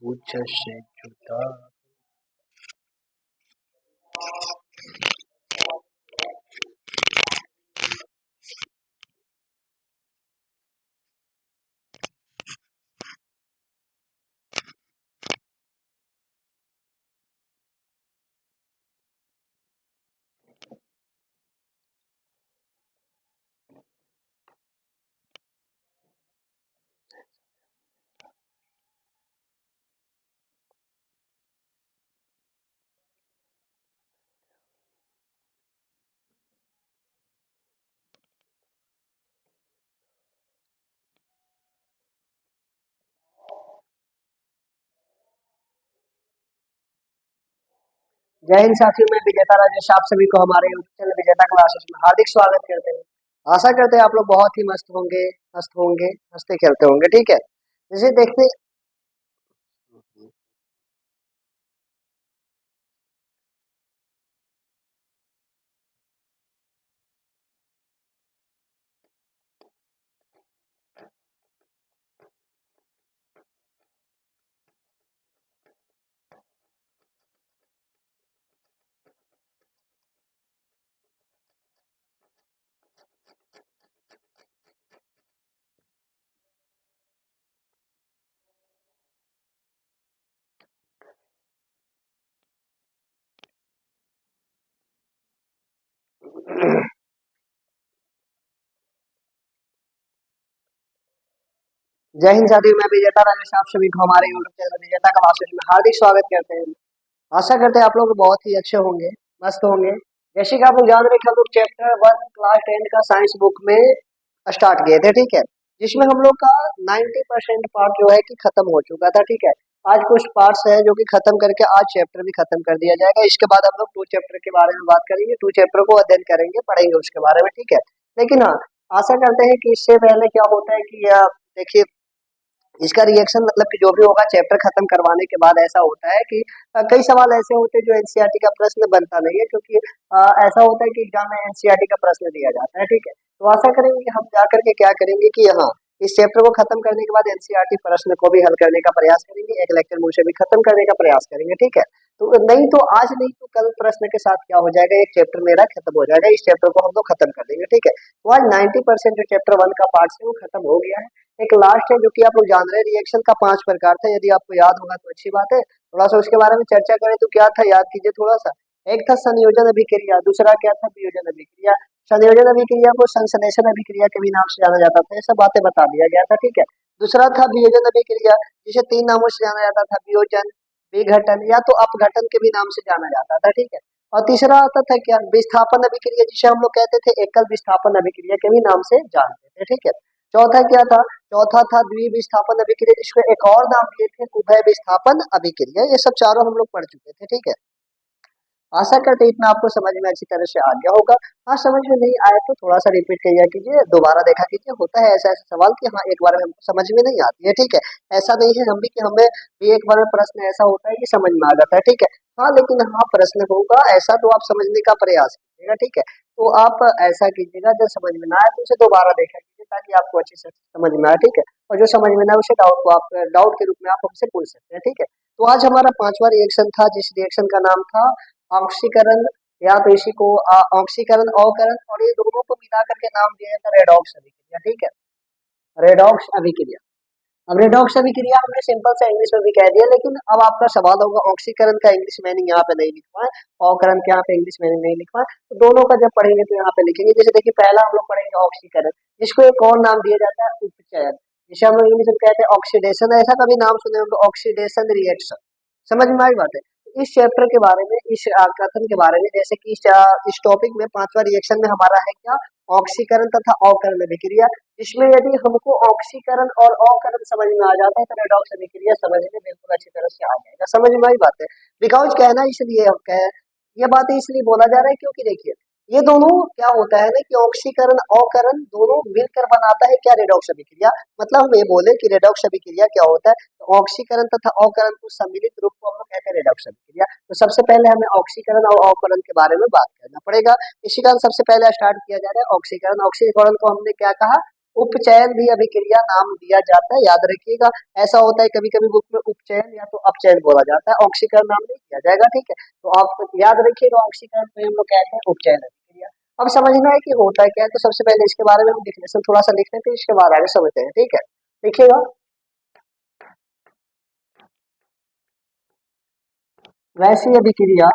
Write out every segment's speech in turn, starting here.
तुझसे जुदा। जय हिंद साथियों, मैं विजेता राजेश आप सभी को हमारे यूट्यूब चैनल विजेता क्लासेस में हार्दिक स्वागत करते हैं। आशा करते हैं आप लोग बहुत ही मस्त होंगे, हंसते खेलते होंगे। ठीक है, जैसे देखते। जय हिंद साथियों, मैं विजेता राजेश आप सभी को हमारे यूट्यूब चैनल विजेता क्लासेस में हार्दिक स्वागत करते हैं। आशा करते हैं आप लोग बहुत ही अच्छे होंगे, मस्त होंगे। जैसे कि आप लोग जान रहे हैं कि हम लोग चैप्टर 1 क्लास 10 का साइंस बुक में स्टार्ट किए थे। ठीक है, जिसमें हम लोग का 90% पार्ट जो है कि खत्म हो चुका था। ठीक है, आज कुछ पार्ट्स है जो कि खत्म करके आज चैप्टर भी खत्म कर दिया जाएगा। इसके बाद हम लोग 2 चैप्टर के बारे में बात करेंगे, 2 चैप्टर को अध्ययन करेंगे, पढ़ेंगे उसके बारे में। ठीक है, लेकिन हाँ, आशा करते हैं कि इससे पहले क्या होता है कि देखिए, इसका रिएक्शन मतलब कि जो भी होगा चैप्टर खत्म करवाने के बाद ऐसा होता है कि कई सवाल ऐसे होते हैं जो एनसीईआरटी का प्रश्न बनता नहीं है, क्योंकि ऐसा होता है कि एग्जाम में एनसीईआरटी का प्रश्न दिया जाता है। ठीक है, तो आशा करेंगे कि हम जा करके क्या करेंगे कि हाँ, इस चैप्टर को खत्म करने के बाद एनसीईआरटी प्रश्न को भी हल करने का प्रयास करेंगे, एक लेक्चर में उसे भी खत्म करने का प्रयास करेंगे। ठीक है, तो नहीं तो आज नहीं तो कल प्रश्न के साथ क्या हो जाएगा, एक चैप्टर मेरा खत्म हो जाएगा, इस चैप्टर को हम लोग खत्म कर देंगे। ठीक है, तो आज 90% जो चैप्टर 1 का पार्ट है वो खत्म हो गया है। एक लास्ट है जो कि आप लोग जान रहे हैं, रिएक्शन का 5 प्रकार था। यदि आपको याद होगा तो अच्छी बात है, थोड़ा सा उसके बारे में चर्चा करें तो क्या था, याद कीजिए थोड़ा सा। एक था संयोजन अभिक्रिया, दूसरा क्या था, वियोजन अभिक्रिया। संयोजन अभिक्रिया को संश्लेषण अभिक्रिया के भी नाम से जाना जाता था, ये सब बातें बता दिया गया था। ठीक है, दूसरा था वियोजन अभिक्रिया, जिसे 3 नामों से जाना जाता था, वियोजन, विघटन या तो अपघटन के भी नाम से जाना जाता था। ठीक है, और तीसरा आता था क्या, विस्थापन अभिक्रिया, जिसे हम लोग कहते थे एकल विस्थापन अभिक्रिया के भी नाम से जानते थे। ठीक है, चौथा क्या था, चौथा था द्विविस्थापन अभिक्रिया, जिसको एक और नाम दिए थे उभय विस्थापन अभिक्रिया। ये सब चारों हम लोग पढ़ चुके थे। ठीक है, आशा करते हैं इतना आपको समझ में अच्छी तरह से आ गया होगा। हाँ, समझ में नहीं आया तो थोड़ा सा रिपीट किया कीजिए, दोबारा देखा कीजिए। होता है ऐसा ऐसा सवाल कि हाँ, एक बार में हमको समझ में नहीं आती है। ठीक है, ऐसा नहीं है हम भी कि हमें भी एक बार में प्रश्न ऐसा होता है कि समझ में आ जाता है। ठीक है, हाँ, लेकिन हाँ, प्रश्न होगा ऐसा तो आप समझने का प्रयास कीजिएगा। ठीक है, तो आप ऐसा कीजिएगा, जब समझ में ना आए तो उसे दोबारा देखा कीजिए, ताकि आपको अच्छे से समझ में आए। ठीक है, और जो समझ में ना आए उसे डाउट को आप डाउट के रूप में आप हमसे पूछ सकते हैं। ठीक है, तो आज हमारा 5वां रिएक्शन था, जिस रिएक्शन का नाम था ऑक्सीकरण, या तो इसी को ऑक्सीकरण, अवकरण, और ये दोनों को मिलाकर के नाम दिया जाता है रेडॉक्स अभिक्रिया। ठीक है, रेडॉक्स अभिक्रिया। अब रेडॉक्स अभिक्रिया हमने सिंपल से इंग्लिश में भी कह दिया, लेकिन अब आपका सवाल होगा ऑक्सीकरण का इंग्लिश मीनिंग यहाँ पे नहीं लिखवा है, अवकरण के यहाँ पे इंग्लिश मीनिंग नहीं लिखवा है, तो दोनों का जब पढ़ेंगे तो यहाँ पे लिखेंगे। जैसे देखिए, पहला हम लोग पढ़ेंगे ऑक्सीकरण, जिसको एक और नाम दिया जाता है उपचयन, जिसे हम लोग इंग्लिश में कहते हैं ऑक्सीडेशन। ऐसा कभी नाम सुने होंगे, ऑक्सीडेशन रिएक्शन। समझ में आई बात है। तो इस चैप्टर के बारे में, इस कथन के बारे में, जैसे कि इस टॉपिक में 5वां रिएक्शन में हमारा है क्या, ऑक्सीकरण तथा अवकरण अभिक्रिया, जिसमें यदि हमको ऑक्सीकरण और अवकरण समझ में आ जाता है तो रेडॉक्स अभिक्रिया समझ में बिल्कुल अच्छी तरह से आ जाएगा। समझ में आई बात है। बिकॉज कहना इसलिए हम कह, ये बात इसलिए बोला जा रहा है क्योंकि देखिए, ये दोनों क्या होता है ना कि ऑक्सीकरण अवकरण दोनों मिलकर बनाता है क्या, रेडॉक्स अभिक्रिया। मतलब हम ये बोले कि रेडॉक्स अभिक्रिया क्या होता है, तो ऑक्सीकरण तथा अवकरण को सम्मिलित रूप को हम लोग कहते हैं रेडॉक्स अभिक्रिया। तो सबसे पहले हमें ऑक्सीकरण और अवकरण के बारे में बात करना पड़ेगा। इसी कारण सबसे पहले स्टार्ट किया जा रहा है ऑक्सीकरण। ऑक्सीकरण को हमने क्या कहा, उपचयन भी अभिक्रिया नाम दिया जाता है, याद रखिएगा। ऐसा होता है कभी कभी बुक में उपचयन या तो अपचयन बोला जाता है, ऑक्सीकरण नाम नहीं दिया जाएगा, ठीक है। तो आप याद रखिएगा ऑक्सीकरण को हम लोग कहते हैं उपचयन अभिक्रिया। अब समझना है कि होता है क्या है, तो सबसे पहले इसके बारे में हम डिफिनेशन थोड़ा सा लिख लेते हैं, इसके बाद आगे समझते हैं, ठीक है। देखिएगा, वैसी अभिक्रिया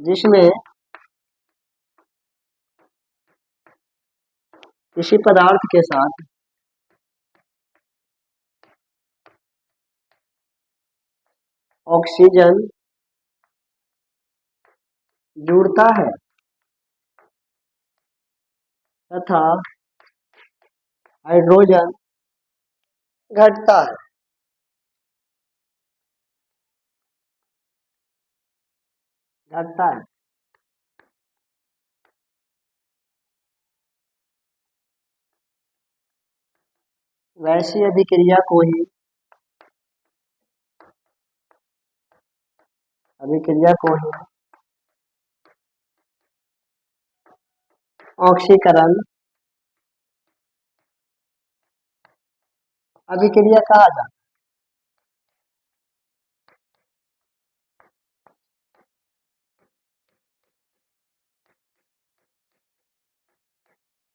जिसमें किसी पदार्थ के साथ ऑक्सीजन जुड़ता है तथा हाइड्रोजन घटता है, घटता है, वैसी अभिक्रिया को ही अभिक्रिया को ही ऑक्सीकरण अभिक्रिया कहा जाता है।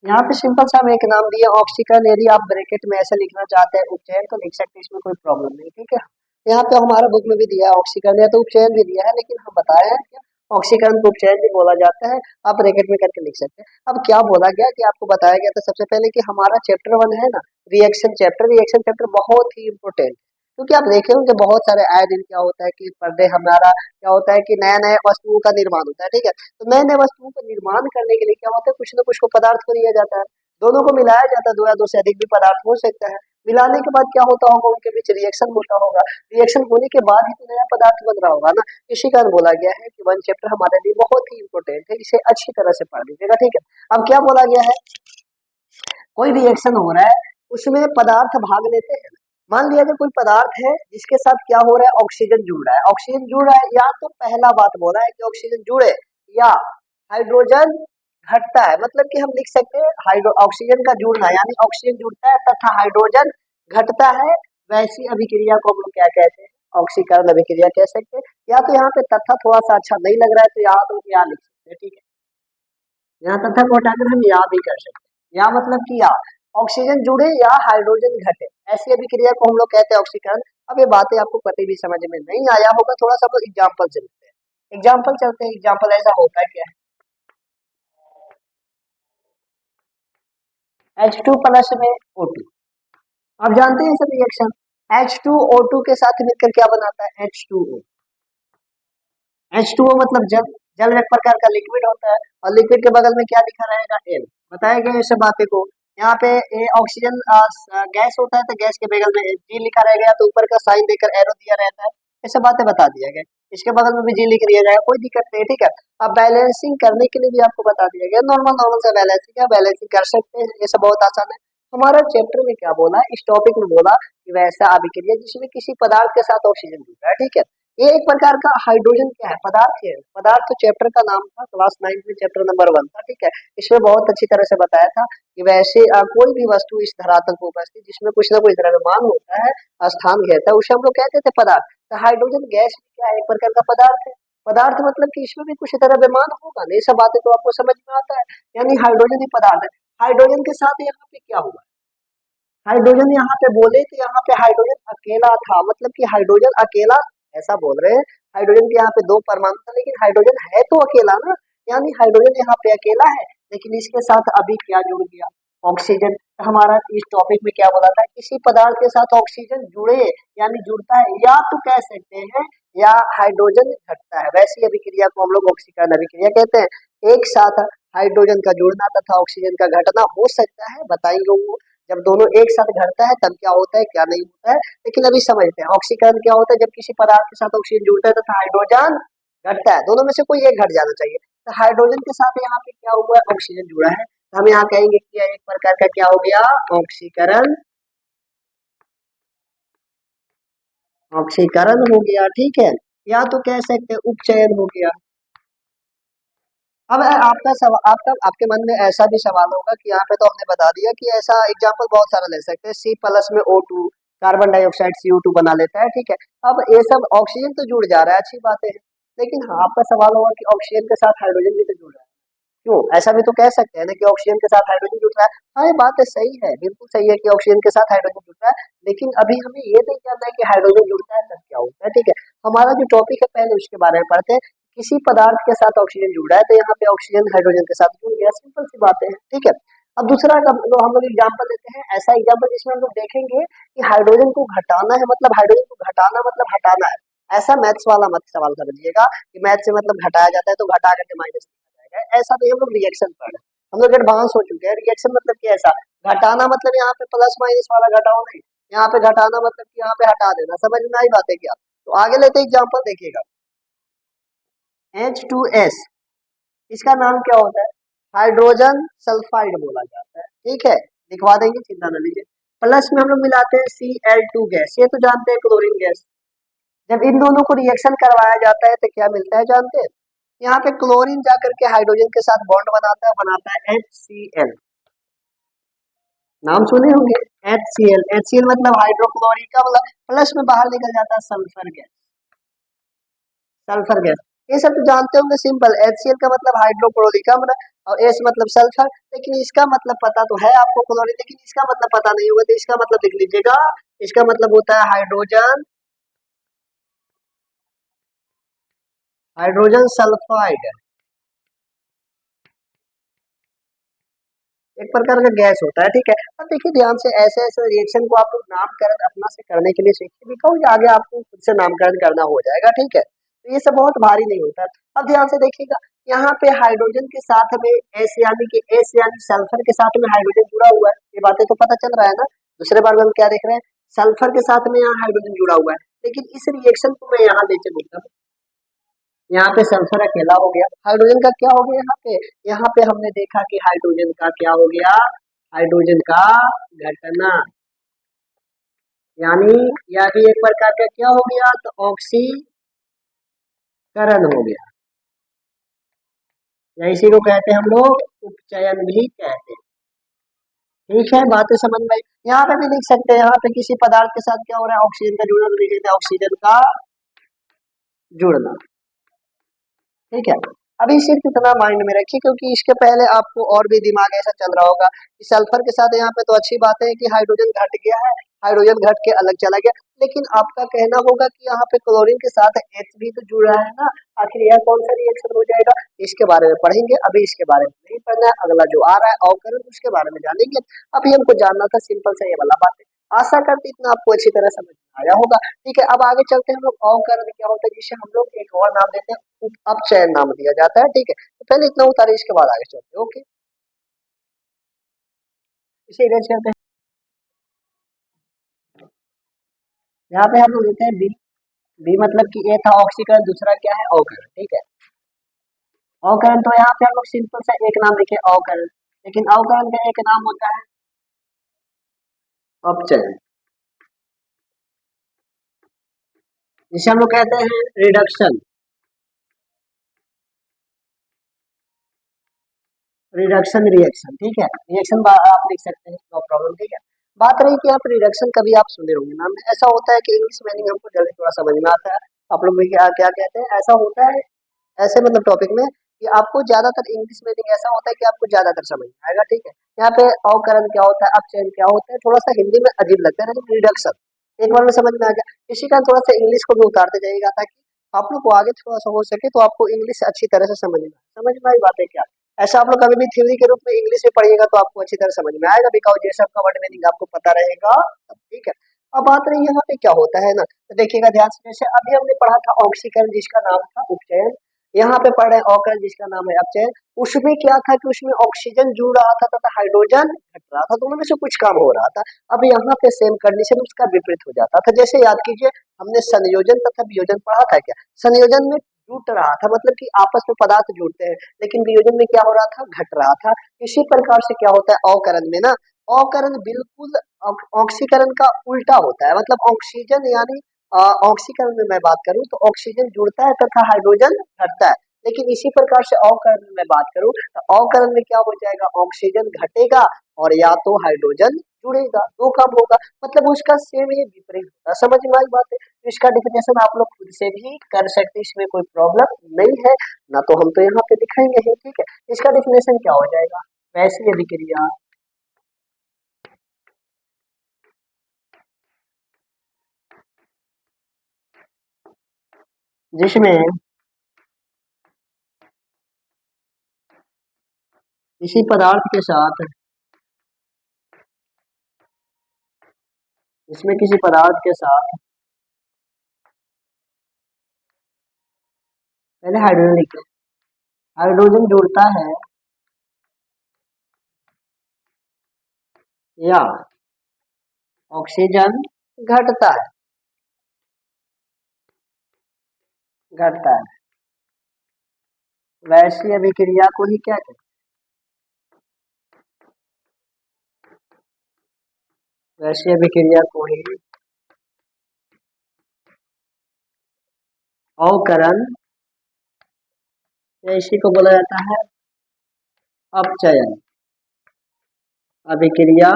यहाँ पे सिंपल सा हम एक नाम दिया ऑक्सीकरण, यदि आप ब्रैकेट में ऐसे लिखना चाहते हैं उपचयन तो लिख सकते हैं, इसमें कोई प्रॉब्लम नहीं, ठीक है। यहाँ पे हमारा बुक में भी दिया है ऑक्सीकरण या तो उपचयन भी दिया है, लेकिन हम बताए हैं कि ऑक्सीकरण को उपचयन भी बोला जाता है, आप ब्रैकेट में करके लिख सकते हैं। अब क्या बोला गया कि आपको बताया गया था सबसे पहले कि हमारा चैप्टर 1 है ना, रिएक्शन चैप्टर बहुत ही इंपॉर्टेंट, क्योंकि आप देखे होंगे बहुत सारे आए दिन क्या होता है कि पर डे हमारा क्या होता है कि नया नया वस्तुओं का निर्माण होता है, ठीक है। तो नए नए वस्तुओं का निर्माण करने के लिए क्या होता है, कुछ ना कुछ को पदार्थ को लिया जाता है, दोनों को मिलाया जाता है, दो या दो से अधिक भी पदार्थ हो सकता है। मिलाने के बाद क्या होता होगा, उनके बीच रिएक्शन होता होगा, रिएक्शन होने के बाद ही तो नया पदार्थ बन रहा होगा ना। इसी कारण बोला गया है कि 1 चैप्टर हमारे लिए बहुत ही इंपॉर्टेंट है, इसे अच्छी तरह से पढ़ लीजिएगा, ठीक है। अब क्या बोला गया है, कोई रिएक्शन हो रहा है, उसमें पदार्थ भाग लेते हैं। मान लिया कि कोई पदार्थ है जिसके साथ क्या हो रहा है, ऑक्सीजन जुड़ रहा है, ऑक्सीजन जुड़ रहा है, या तो पहला बात बोला है कि ऑक्सीजन जुड़े, या हाइड्रोजन घटता है, मतलब कि हम लिख सकते हैं हाइड्रो ऑक्सीजन का जुड़ना, यानी ऑक्सीजन जुड़ता है तथा हाइड्रोजन घटता है, वैसी अभिक्रिया को हम लोग क्या कहते हैं, ऑक्सीकरण अभिक्रिया कह सकते हैं। या तो यहाँ पे तथा थोड़ा सा अच्छा नहीं लग रहा है तो यहाँ तो यहाँ लिख सकते हैं, ठीक है। यहाँ तथा को हटाकर हम या भी कर सकते हैं, या मतलब कि या ऑक्सीजन जुड़े या हाइड्रोजन घटे, ऐसी अभिक्रिया को हम लोग कहते हैं ऑक्सीकरण। अब ये बातें आपको कभी भी समझ में नहीं आया होगा, थोड़ा सा एग्जाम्पल चलते हैं, एग्जाम्पल ऐसा होता है क्या, H2 प्लस में O2, आप जानते हैं सब रिएक्शन, H2O2 के साथ मिलकर क्या बनाता है, H2O। H2O मतलब जल, जल एक प्रकार का लिक्विड होता है, और लिक्विड के बगल में क्या लिखा रहेगा, L। बताया गया ये सब बातें को। यहाँ पे ऑक्सीजन गैस होता है तो गैस के बगल में जी लिखा रहेगा, या तो ऊपर का साइन देकर एरो दिया रहता है, ये सब बातें बता दिया गया। इसके बगल में भी जी लिख दिया जाएगा, कोई दिक्कत नहीं, ठीक है। अब बैलेंसिंग करने के लिए भी आपको बता दिया गया, नॉर्मल नॉर्मल से बैलेंसिंग है, बैलेंसिंग कर सकते हैं, ये सब बहुत आसान है। हमारा चैप्टर में क्या बोला, इस टॉपिक में बोला कि वैसा अभिक्रिया जिसमें किसी पदार्थ के साथ ऑक्सीजन जुड़ रहा है, ठीक है। ये एक प्रकार का हाइड्रोजन क्या है, पदार्थ है, पदार्थ तो चैप्टर का नाम था, क्लास 9 में चैप्टर नंबर 1 था, ठीक है। इसमें बहुत अच्छी तरह से बताया था कि वैसे कोई भी वस्तु इस धरातल पर उपस्थित जिसमें कुछ ना कुछ द्रव्यमान होता है, स्थान घेरता है, उसे हम लोग कहते थे पदार्थ। तो हाइड्रोजन गैस भी क्या है, एक प्रकार का पदार्थ है। पदार्थ मतलब कि इसमें भी कुछ द्रव्यमान होगा ना, ये सब बातें तो आपको समझ में आता है, यानी हाइड्रोजन ही पदार्थ है। हाइड्रोजन के साथ यहाँ पे क्या हुआ, हाइड्रोजन यहाँ पे बोले तो यहाँ पे हाइड्रोजन अकेला था, मतलब कि हाइड्रोजन अकेला, ऐसा बोल रहे हैं। हाइड्रोजन के यहाँ पे दो परमाणु था, लेकिन हाइड्रोजन है तो अकेला ना, यानी हाइड्रोजन यहाँ पे अकेला है, लेकिन इसके साथ अभी क्या जुड़ गया, ऑक्सीजन। हमारा इस टॉपिक में क्या बोला था, किसी पदार्थ के साथ ऑक्सीजन जुड़े, यानी जुड़ता है, या तो कह सकते हैं या हाइड्रोजन घटता है, वैसी अभिक्रिया को हम लोग ऑक्सीकरण अभिक्रिया कहते हैं। एक साथ हाइड्रोजन का जुड़ना तथा ऑक्सीजन का घटना हो सकता है, बताएंगे वो, जब दोनों एक साथ घटता है तब क्या होता है क्या नहीं होता है। लेकिन अभी समझते हैं ऑक्सीकरण क्या होता है, जब किसी पदार्थ के साथ ऑक्सीजन जुड़ता है तथा हाइड्रोजन घटता है, दोनों में से कोई एक घट जाना चाहिए। तो हाइड्रोजन के साथ यहाँ पे क्या हुआ है, ऑक्सीजन जुड़ा है, तो हम यहाँ कहेंगे कि यह एक प्रकार का क्या हो गया, ऑक्सीकरण, ऑक्सीकरण हो गया, ठीक है। या तो कह सकते हैं उपचयन हो गया, अब आपका सवाल, आपका आपके मन में ऐसा भी सवाल होगा कि यहाँ पे तो हमने बता दिया कि ऐसा एग्जाम्पल बहुत सारा ले सकते हैं, सी प्लस में O2 कार्बन डाइऑक्साइड CO2 बना लेता है, ठीक है। अब ये सब ऑक्सीजन तो जुड़ जा रहा है, अच्छी बात है, लेकिन हाँ आपका सवाल होगा कि ऑक्सीजन के साथ हाइड्रोजन भी तो जुड़ रहा है, क्यों? ऐसा भी तो कह सकते हैं ना कि ऑक्सीजन के साथ हाइड्रोजन जुड़ रहा है। हाँ ये बात है, सही है, बिल्कुल सही है कि ऑक्सीजन के साथ हाइड्रोजन जुड़ रहा है, लेकिन अभी हमें ये नहीं जानना है कि हाइड्रोजन जुड़ता है तब क्या होता है, ठीक है। हमारा जो टॉपिक है पहले उसके बारे में पढ़ते हैं। किसी पदार्थ के साथ ऑक्सीजन जुड़ रहा है तो यहाँ पे ऑक्सीजन हाइड्रोजन के साथ जुड़ गया, सिंपल सी बात है, ठीक है। अब दूसरा हम लोग एग्जाम्पल लेते हैं, ऐसा एग्जाम्पल जिसमें हम लोग देखेंगे कि हाइड्रोजन को घटाना है, मतलब हाइड्रोजन को घटाना मतलब हटाना है। ऐसा मैथ्स वाला मत सवाल समझिएगा कि मैथ से मतलब घटाया जाता है तो घटा करके माइनस किया जाएगा, ऐसा नहीं। हम लोग रिएक्शन पढ़ रहे हैं, हम लोग एडवांस हो चुके हैं। रिएक्शन मतलब कि ऐसा घटाना मतलब यहाँ पे प्लस माइनस वाला घटाओ नहीं, यहाँ पे घटाना मतलब कि यहाँ पे हटा देना, समझ में आई बात है क्या? तो आगे लेते एग्जाम्पल देखिएगा, H2S, इसका नाम क्या होता है? हाइड्रोजन सल्फाइड बोला जाता है, ठीक है, लिखवा देंगे, चिंता न लीजिए। प्लस में हम लोग मिलाते हैं Cl2 गैस, ये तो जानते हैं क्लोरीन गैस। जब इन दोनों को रिएक्शन करवाया जाता है तो क्या मिलता है जानते हैं? यहाँ पे क्लोरीन जाकर के हाइड्रोजन के साथ बॉन्ड बनाता है HCl, नाम सुने होंगे, HCl मतलब हाइड्रोक्लोरिक का मतलब प्लस में बाहर निकल जाता है सल्फर गैस, सल्फर गैस, ये सब तो जानते होंगे, सिंपल। HCl का मतलब हाइड्रोक्लोरिक अम्ल और S मतलब सल्फर, लेकिन इसका मतलब पता तो है आपको क्लोरीन, लेकिन इसका मतलब पता नहीं होगा, तो इसका मतलब लिख लीजिएगा, इसका मतलब होता है हाइड्रोजन, हाइड्रोजन सल्फाइड, एक प्रकार का गैस होता है, ठीक है। अब देखिए ध्यान से, ऐसे ऐसे रिएक्शन को आप लोग नामकरण अपना से करने के लिए सीखिए, बिकॉज आगे आपको खुद से नामकरण करना हो जाएगा, ठीक है। तो ये सब बहुत भारी नहीं होता है। अब ध्यान से देखिएगा, यहाँ पे हाइड्रोजन के साथ में एस यानी कि एस यानी सल्फर के साथ में हाइड्रोजन जुड़ा हुआ है, ये बातें तो पता चल रहा है ना। दूसरे बार में हम क्या देख रहे हैं, सल्फर के साथ में यहाँ हाइड्रोजन जुड़ा हुआ है, लेकिन इस रिएक्शन को मैं यहाँ ले चलूंगा, यहाँ पे सल्फर अकेला हो गया, हाइड्रोजन का क्या हो गया यहाँ पे? यहाँ पे हमने देखा कि हाइड्रोजन का क्या हो गया, हाइड्रोजन का घटना, यानी यह भी एक प्रकार का क्या हो गया, तो ऑक्सीकरण हो गया, या इसी को कहते हैं हम लोग उपचयन भी कहते हैं, ठीक है। बातें समझ में आई? यहाँ पे भी लिख सकते हैं, यहाँ पे किसी पदार्थ के साथ क्या हो रहा है, ऑक्सीजन का जुड़ना, तो लिख देते हैं ऑक्सीजन का जुड़ना, ठीक है। अभी सिर्फ इतना माइंड में रखिए, क्योंकि इसके पहले आपको और भी दिमाग ऐसा चल रहा होगा कि सल्फर के साथ यहाँ पे तो अच्छी बात है कि हाइड्रोजन घट गया है, हाइड्रोजन घट के अलग चला गया, लेकिन आपका कहना होगा कि यहाँ पे क्लोरीन के साथ H भी तो जुड़ रहा है ना, आखिर यह कौन सा रिएक्शन हो जाएगा? इसके बारे में पढ़ेंगे, अभी इसके बारे में नहीं पढ़ना है, अगला जो आ रहा है अवकरण उसके बारे में जानेंगे। अभी हमको जानना था सिंपल सा ये वाला बात है, आशा करती इतना आपको अच्छी तरह समझ में आया होगा, ठीक है। अब आगे चलते हैं, हम लोग अवकरण क्या होता है, जिसे हम लोग एक और नाम देते हैं अपचयन नाम दिया जाता है, ठीक है। तो पहले इतना उतारे, इसके बाद आगे चलते हैं, ओके। इसे इरेज करते हैं, यहाँ पे हम लोग लेते हैं बी, बी मतलब कि ए था ऑक्सीकरण, दूसरा क्या है अवकरण, ठीक है। अवकरण तो यहाँ पे हम लोग सिंपल सा एक नाम लिखे अवकरण, लेकिन अवकरण का एक नाम होता है अपचयन, जिसे हम लोग कहते हैं रिडक्शन, रिडक्शन रिएक्शन, ठीक है। रिएक्शन आप लिख सकते हैं, नो प्रॉब्लम, ठीक है। बात रही कि आप रिडक्शन कभी आप सुने होंगे नाम, ऐसा होता है कि इंग्लिश मीनिंग हमको जल्दी थोड़ा समझ में आता है, आप लोग भी क्या क्या कहते हैं, ऐसा होता है ऐसे मतलब टॉपिक में कि आपको ज्यादातर इंग्लिश मीनिंग ऐसा होता है कि आपको ज्यादातर समझ में आएगा, ठीक है। यहाँ पे अवकरण क्या होता है, अपचयन क्या होता है, थोड़ा सा हिंदी में अजीब लगता है, लेकिन रिडक्शन एक बार में समझ में आ गया। इसी का थोड़ा सा इंग्लिश को भी उतारते जाइएगा, ताकि आप लोग को आगे थोड़ा सा हो सके तो आपको इंग्लिश अच्छी तरह से समझ में आई बात है क्या? ऐसा आप लोग कभी भी थ्योरी के रूप में इंग्लिश में पढ़िएगा तो आपको अच्छी तरह समझ में आएगा, बिकॉज ये सब का वर्ड मीनिंग आपको पता रहेगा, ठीक है। अब बात रही यहाँ पे क्या होता है ना, तो देखिएगा ध्यान से, जैसे अभी हमने पढ़ा था ऑक्सीकरण जिसका नाम था उपचयन, यहाँ पे पढ़ रहे हैं अवकरण जिसका नाम है अपचयन। उसमें क्या था कि उसमें ऑक्सीजन जुड़ रहा था तथा हाइड्रोजन घट रहा था, दोनों में से कुछ काम हो रहा था। अब यहाँ पे सेम कंडीशन उसका विपरीत हो जाता था, जैसे याद कीजिए हमने संयोजन तथा वियोजन पढ़ा था क्या? संयोजन में जुट रहा था, मतलब कि आपस में पदार्थ जुड़ते हैं, लेकिन वियोजन में क्या हो रहा था, घट रहा था। इसी प्रकार से क्या होता है अवकरण में ना, अवकरण बिल्कुल ऑक्सीकरण का उल्टा होता है, मतलब ऑक्सीजन यानी ऑक्सीकरण में मैं बात करूं तो ऑक्सीजन जुड़ता है तथा हाइड्रोजन घटता है, लेकिन इसी प्रकार से अवकरण में मैं बात करूं तो अवकरण में क्या हो जाएगा, ऑक्सीजन घटेगा और या तो हाइड्रोजन जुड़ेगा, दो काम होगा, मतलब उसका सेम ही विपरीत होगा। समझ में आई बात है? तो इसका डिफिनेशन आप लोग खुद से भी कर सकते हैं, इसमें कोई प्रॉब्लम नहीं है ना, तो हम तो यहाँ पे दिखाएंगे ही, ठीक है। इसका डिफिनेशन क्या हो जाएगा, वैसी अभिक्रिया जिसमें किसी पदार्थ के साथ, इसमें किसी पदार्थ के साथ पहले हाइड्रोजन लिखो, हाइड्रोजन जुड़ता है या ऑक्सीजन घटता है, घटता है, वैसी अभिक्रिया को ही क्या कहते हैं, वैसी अभिक्रिया को ही अवकरण या इसी को बोला जाता है अपचयन अभिक्रिया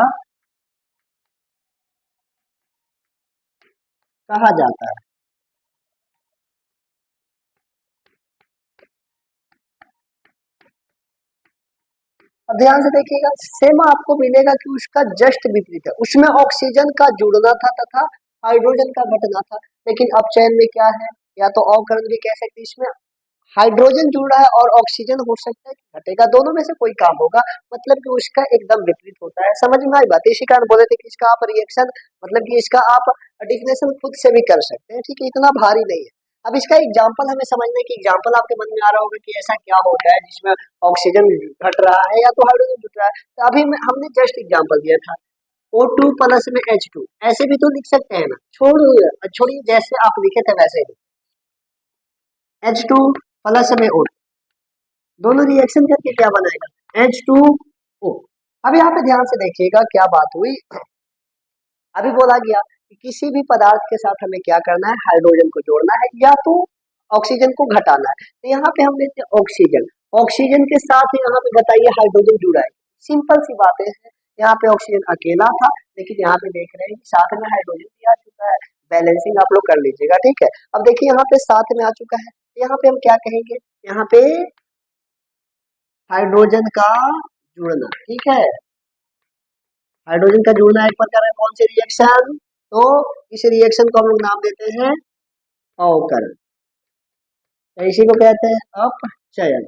कहा जाता है। अब ध्यान से देखिएगा, सेम आपको मिलेगा कि उसका जस्ट विपरीत है, उसमें ऑक्सीजन का जुड़ना था तथा हाइड्रोजन का घटना था, लेकिन अपचयन में क्या है, या तो अवकरण भी कह सकते हैं, इसमें हाइड्रोजन जुड़ रहा है और ऑक्सीजन हो सकता है कि घटेगा, दोनों में से कोई काम होगा, मतलब कि उसका एकदम विपरीत होता है। समझ में आई बात? इसी कारण बोले थे कि इसका आप रिएक्शन, मतलब कि इसका आप डिफिनेशन खुद से भी कर सकते हैं, ठीक है, इतना भारी नहीं है। अब इसका एग्जाम्पल हमें समझने की, एग्जाम्पल आपके मन में आ रहा होगा कि ऐसा क्या होता है जिसमें ऑक्सीजन घट रहा है या तो हाइड्रोजन जुट रहा है, तो अभी हमने जस्ट एग्जाम्पल दिया था, O2 प्लस में H2, ऐसे भी तो लिख सकते हैं ना, छोड़िए जैसे आप लिखे थे वैसे ही, H2 प्लस में O2, दोनों रिएक्शन करके क्या बनाएगा, H2O। अब यहाँ पे ध्यान से देखिएगा क्या बात हुई, अभी बोला गया कि किसी भी पदार्थ के साथ हमें क्या करना है, हाइड्रोजन को जोड़ना है या तो ऑक्सीजन को घटाना है, तो यहाँ पे हम लेते हैं ऑक्सीजन, ऑक्सीजन के साथ यहाँ पे बताइए हाइड्रोजन जुड़ा है, सिंपल सी बातें हैं, यहाँ पे ऑक्सीजन अकेला था, लेकिन यहाँ पे देख रहे हैं कि साथ में हाइड्रोजन भी आ चुका है, बैलेंसिंग आप लोग कर लीजिएगा, ठीक है। अब देखिए यहाँ पे साथ में आ चुका है, यहाँ पे हम क्या कहेंगे, यहाँ पे हाइड्रोजन का जुड़ना, ठीक है, हाइड्रोजन का जुड़ना एक प्रकार का कौन सी रिएक्शन, तो इस रिएक्शन को हम लोग नाम देते हैं अवकरण, तो इसी को कहते हैं अपचयन,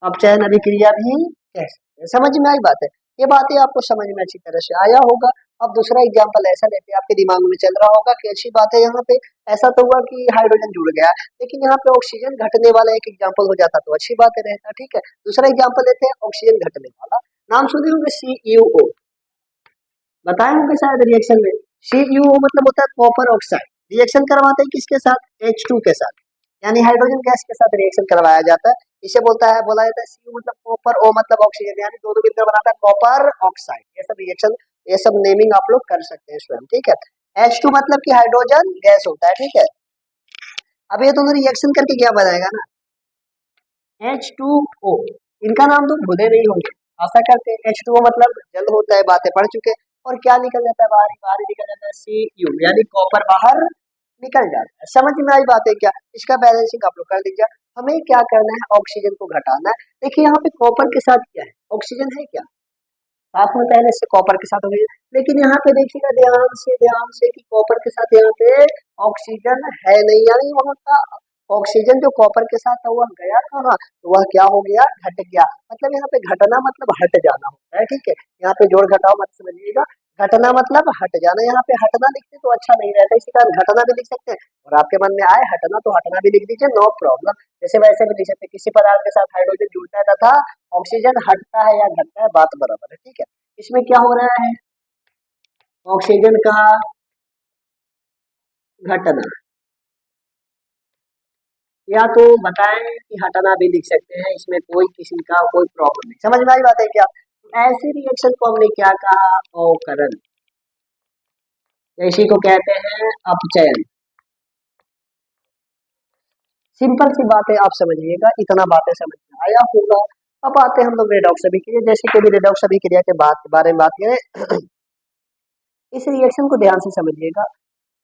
अपचयन अभिक्रिया भी कह सकते हैं। समझ में आई बात है, ये बातें आपको समझ में अच्छी तरह से आया होगा। अब दूसरा एग्जांपल ऐसा लेते हैं, आपके दिमाग में चल रहा होगा कि अच्छी बात है, यहाँ पे ऐसा तो हुआ कि हाइड्रोजन जुड़ गया, लेकिन यहाँ पे ऑक्सीजन घटने वाला एक एग्जाम्पल हो जाता तो अच्छी बात रहता, ठीक है। दूसरा एग्जाम्पल लेते हैं ऑक्सीजन घटने वाला, नाम सुने होंगे CuO, बताए होंगे शायद रिएक्शन में, CuO मतलब होता है कॉपर ऑक्साइड, रिएक्शन करवाते हैं किसके साथ, H2 के साथ, यानी हाइड्रोजन गैस के साथ रिएक्शन करवाया जाता है, इसे बोला जाता है Cu मतलब कॉपर, O मतलब ऑक्सीजन, यानी दोनों मिलकर बनाता है कॉपर ऑक्साइड, ये सब रिएक्शन, ये सब नेमिंग आप लोग कर सकते हैं स्वयं, ठीक है। H2 मतलब कि हाइड्रोजन गैस होता है, ठीक है। अब ये दोनों रिएक्शन करके क्या बनाएगा ना, H2O, इनका नाम तो भूले नहीं होंगे, आशा करते हैं। H2O मतलब जल होता है, बातें पढ़ चुके हैं, और क्या निकल जाता है बाहर, बाहर निकल जाता है Cu, यानी कॉपर बाहर निकल जाता है। समझ में आई बात है क्या, इसका बैलेंसिंग आप लोग कर लीजिए। हमें क्या करना है, ऑक्सीजन को घटाना है। देखिए यहाँ पे कॉपर के साथ क्या है, ऑक्सीजन है क्या, साथ में पहले से कॉपर के साथ हो गई, लेकिन यहाँ पे देखिएगा ध्यान से कि कॉपर के साथ यहाँ पे ऑक्सीजन है नहीं, यानी वहाँ का ऑक्सीजन जो कॉपर के साथ था वह गया कहाँ, तो वह क्या हो गया, घट गया, मतलब यहाँ पे घटना मतलब हट जाना होता है, ठीक है। यहाँ पे जोड़ घटाव मत समझिएगा, घटना मतलब हट जाना, यहाँ पे हटना लिखते तो अच्छा नहीं रहता, इसी कारण घटना भी लिख सकते हैं, और आपके मन में आए हटना तो हटना भी लिख दीजिए, नो प्रॉब्लम। जैसे वैसे भी लिख सकते हैं, किसी पदार्थ के साथ हाइड्रोजन जुड़ता है तथा ऑक्सीजन हटता है या घटता है, बात बराबर है, ठीक है। इसमें क्या हो रहा है, ऑक्सीजन का घटना, या तो बताएं कि हटाना भी लिख सकते हैं, इसमें कोई किसी का कोई प्रॉब्लम नहीं। समझ में आई बात है क्या, ऐसी रिएक्शन को हमने क्या कहा, अवकरण, इसी को कहते हैं अपचयन। सिंपल सी बात है, आप समझिएगा, इतना बातें समझ में आया होगा। अब आते हैं हम लोग रेडॉक्स अभिक्रिया, जैसे कि अभी रेडॉक्स अभिक्रिया के बारे में बात करें। इस रिएक्शन को ध्यान से समझिएगा।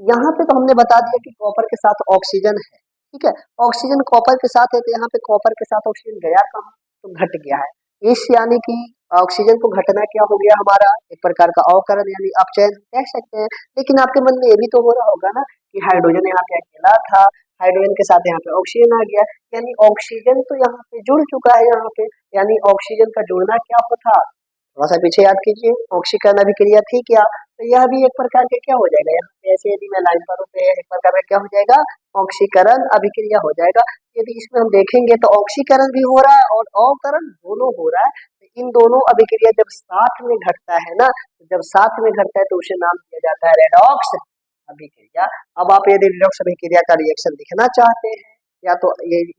यहाँ पे तो हमने बता दिया कि कॉपर के साथ ऑक्सीजन है, ठीक है, ऑक्सीजन कॉपर के साथ है, तो यहाँ पे कॉपर के साथ ऑक्सीजन गया कहाँ, तो घट गया है। इस यानी कि ऑक्सीजन को घटना क्या हो गया हमारा, एक प्रकार का अवकरण यानी अपचयन कह सकते हैं। लेकिन आपके मन में ये भी तो हो रहा होगा ना कि हाइड्रोजन यहाँ पे अकेला था, हाइड्रोजन के साथ यहाँ पे ऑक्सीजन आ गया, यानी ऑक्सीजन तो यहाँ पे जुड़ चुका है यहाँ पे, यानी ऑक्सीजन का जुड़ना क्या होता, थोड़ा सा पीछे याद कीजिए, ऑक्सीकरण अभिक्रिया थी क्या, तो यह भी एक प्रकार के क्या हो जाएगा, यहाँ पे ऐसे यदि मैं लाइन पर हूं तो यह एक प्रकार का क्या हो जाएगा, ऑक्सीकरण अभिक्रिया हो जाएगा। यदि इसमें हम देखेंगे तो ऑक्सीकरण भी हो रहा है और अवकरण दोनों हो रहा है। तो इन दोनों अभिक्रिया जब साथ में घटता है ना, तो जब साथ में घटता है तो उसे नाम दिया जाता है रेडॉक्स अभिक्रिया। अब आप यदि रेडॉक्स अभिक्रिया का रिएक्शन लिखना चाहते हैं, या तो